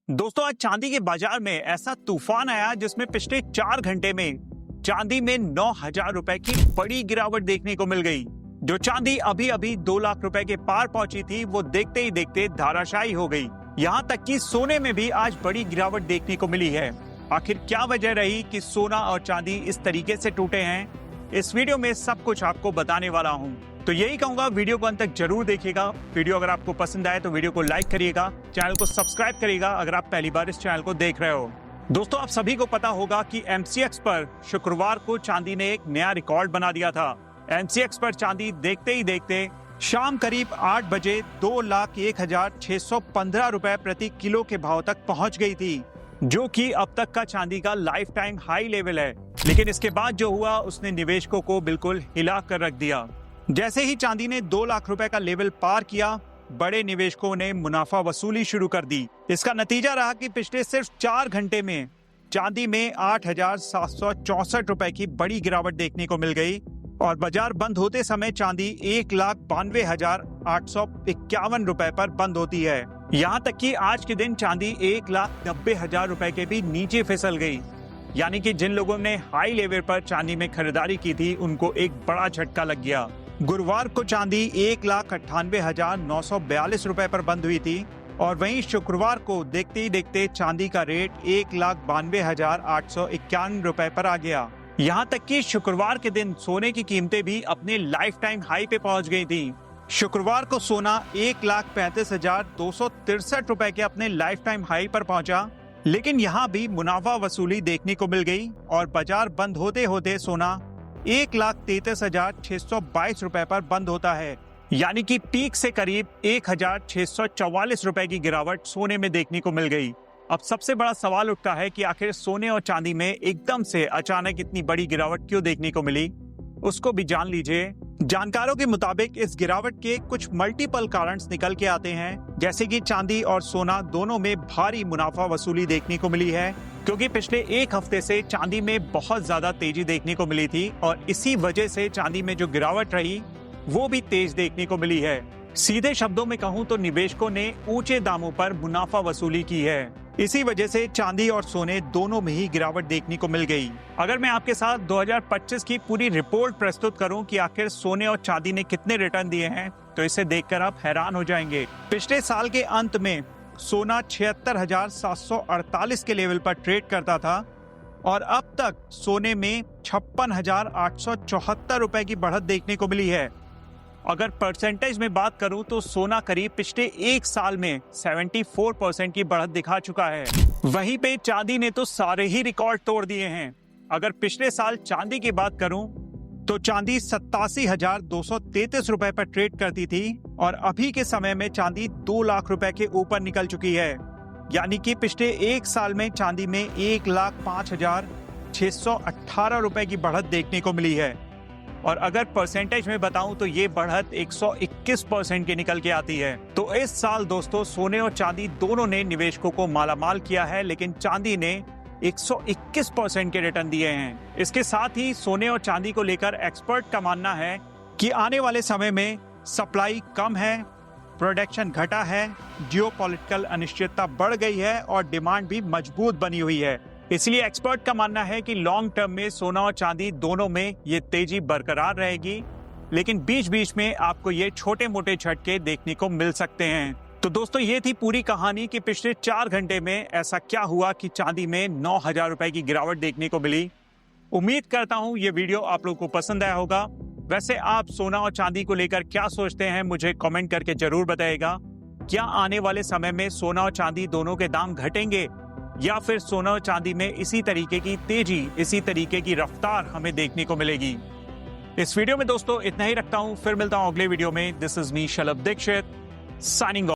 दोस्तों आज चांदी के बाजार में ऐसा तूफान आया जिसमें पिछले 4 घंटे में चांदी में 9,000 रुपए की बड़ी गिरावट देखने को मिल गई। जो चांदी अभी अभी 2 लाख रुपए के पार पहुंची थी वो देखते ही देखते धाराशायी हो गई। यहां तक कि सोने में भी आज बड़ी गिरावट देखने को मिली है। आखिर क्या वजह रही कि सोना और चांदी इस तरीके से टूटे हैं, इस वीडियो में सब कुछ आपको बताने वाला हूं। तो यही कहूंगा, वीडियो को अंत तक जरूर देखिएगा। वीडियो अगर आपको पसंद आए तो वीडियो को लाइक करिएगा, चैनल को सब्सक्राइब करिएगा अगर आप पहली बार इस चैनल को देख रहे हो। दोस्तों आप सभी को पता होगा कि MCX पर शुक्रवार को चांदी ने एक नया रिकॉर्ड बना दिया था। MCX पर चांदी देखते ही देखते शाम करीब 8 बजे 2,01,615 रुपए प्रति किलो के भाव तक पहुंच गई थी, जो कि अब तक का चांदी का लाइफ टाइम हाई लेवल है। लेकिन इसके बाद जो हुआ उसने निवेशकों को बिल्कुल हिला कर रख दिया। जैसे ही चांदी ने 2 लाख रुपए का लेवल पार किया, बड़े निवेशकों ने मुनाफा वसूली शुरू कर दी। इसका नतीजा रहा कि पिछले सिर्फ 4 घंटे में चांदी में 8,764 रुपए की बड़ी गिरावट देखने को मिल गई और बाजार बंद होते समय चांदी 1,92,851 रुपए पर बंद होती है। यहाँ तक कि आज के दिन चांदी 1,90,000 रुपए के भी नीचे फिसल गई। यानी कि जिन लोगों ने हाई लेवल पर चांदी में खरीदारी की थी उनको एक बड़ा झटका लग गया। गुरुवार को चांदी 1,98,942 रुपए पर बंद हुई थी और वहीं शुक्रवार को देखते ही देखते चांदी का रेट 1,92,851 रुपए पर आ गया। यहाँ तक कि शुक्रवार के दिन सोने की कीमतें भी अपने लाइफ टाइम हाई पे पहुंच गई थी। शुक्रवार को सोना 1,35,263 रुपए के अपने लाइफ टाइम हाई पर पहुंचा, लेकिन यहाँ भी मुनाफा वसूली देखने को मिल गई और बाजार बंद होते होते सोना 1,33,622 रुपए पर बंद होता है। यानी कि पीक से करीब 1,644 रुपए की गिरावट सोने में देखने को मिल गई। अब सबसे बड़ा सवाल उठता है कि आखिर सोने और चांदी में एकदम से अचानक इतनी बड़ी गिरावट क्यों देखने को मिली, उसको भी जान लीजिए। जानकारों के मुताबिक इस गिरावट के कुछ मल्टीपल कारण निकल के आते हैं, जैसे कि चांदी और सोना दोनों में भारी मुनाफा वसूली देखने को मिली है, क्योंकि पिछले 1 हफ्ते से चांदी में बहुत ज्यादा तेजी देखने को मिली थी और इसी वजह से चांदी में जो गिरावट रही वो भी तेज देखने को मिली है। सीधे शब्दों में कहूँ तो निवेशकों ने ऊंचे दामों पर मुनाफा वसूली की है। इसी वजह से चांदी और सोने दोनों में ही गिरावट देखने को मिल गई। अगर मैं आपके साथ 2025 की पूरी रिपोर्ट प्रस्तुत करूं कि आखिर सोने और चांदी ने कितने रिटर्न दिए हैं, तो इसे देखकर आप हैरान हो जाएंगे। पिछले साल के अंत में सोना 76,748 के लेवल पर ट्रेड करता था और अब तक सोने में 56,874 रुपए की बढ़त देखने को मिली है। अगर परसेंटेज में बात करूं तो सोना करीब पिछले 1 साल में 74% की बढ़त दिखा चुका है। वहीं पे चांदी ने तो सारे ही रिकॉर्ड तोड़ दिए हैं। अगर पिछले साल चांदी की बात करूं तो चांदी 87,233 रुपए पर ट्रेड करती थी और अभी के समय में चांदी 2 लाख रुपए के ऊपर निकल चुकी है। यानी कि पिछले 1 साल में चांदी में 1,05,618 रुपए की बढ़त देखने को मिली है। और अगर परसेंटेज में बताऊं तो ये बढ़त 121% की निकल के आती है। तो इस साल दोस्तों सोने और चांदी दोनों ने निवेशकों को मालामाल किया है, लेकिन चांदी ने 121% के रिटर्न दिए हैं। इसके साथ ही सोने और चांदी को लेकर एक्सपर्ट का मानना है कि आने वाले समय में सप्लाई कम है, प्रोडक्शन घटा है, जियोपॉलिटिकल अनिश्चितता बढ़ गई है और डिमांड भी मजबूत बनी हुई है। इसलिए एक्सपर्ट का मानना है कि लॉन्ग टर्म में सोना और चांदी दोनों में ये तेजी बरकरार रहेगी, लेकिन बीच बीच में आपको ये छोटे मोटे झटके देखने को मिल सकते हैं। तो दोस्तों ये थी पूरी कहानी कि पिछले 4 घंटे में ऐसा क्या हुआ कि चांदी में 9,000 रुपए की गिरावट देखने को मिली। उम्मीद करता हूँ ये वीडियो आप लोगों को पसंद आया होगा। वैसे आप सोना और चांदी को लेकर क्या सोचते हैं मुझे कमेंट करके जरूर बताइएगा। क्या आने वाले समय में सोना और चांदी दोनों के दाम घटेंगे या फिर सोना और चांदी में इसी तरीके की तेजी, इसी तरीके की रफ्तार हमें देखने को मिलेगी। इस वीडियो में दोस्तों इतना ही रखता हूँ, फिर मिलता हूँ अगले वीडियो में। This is me Shalabh Dikshit signing of.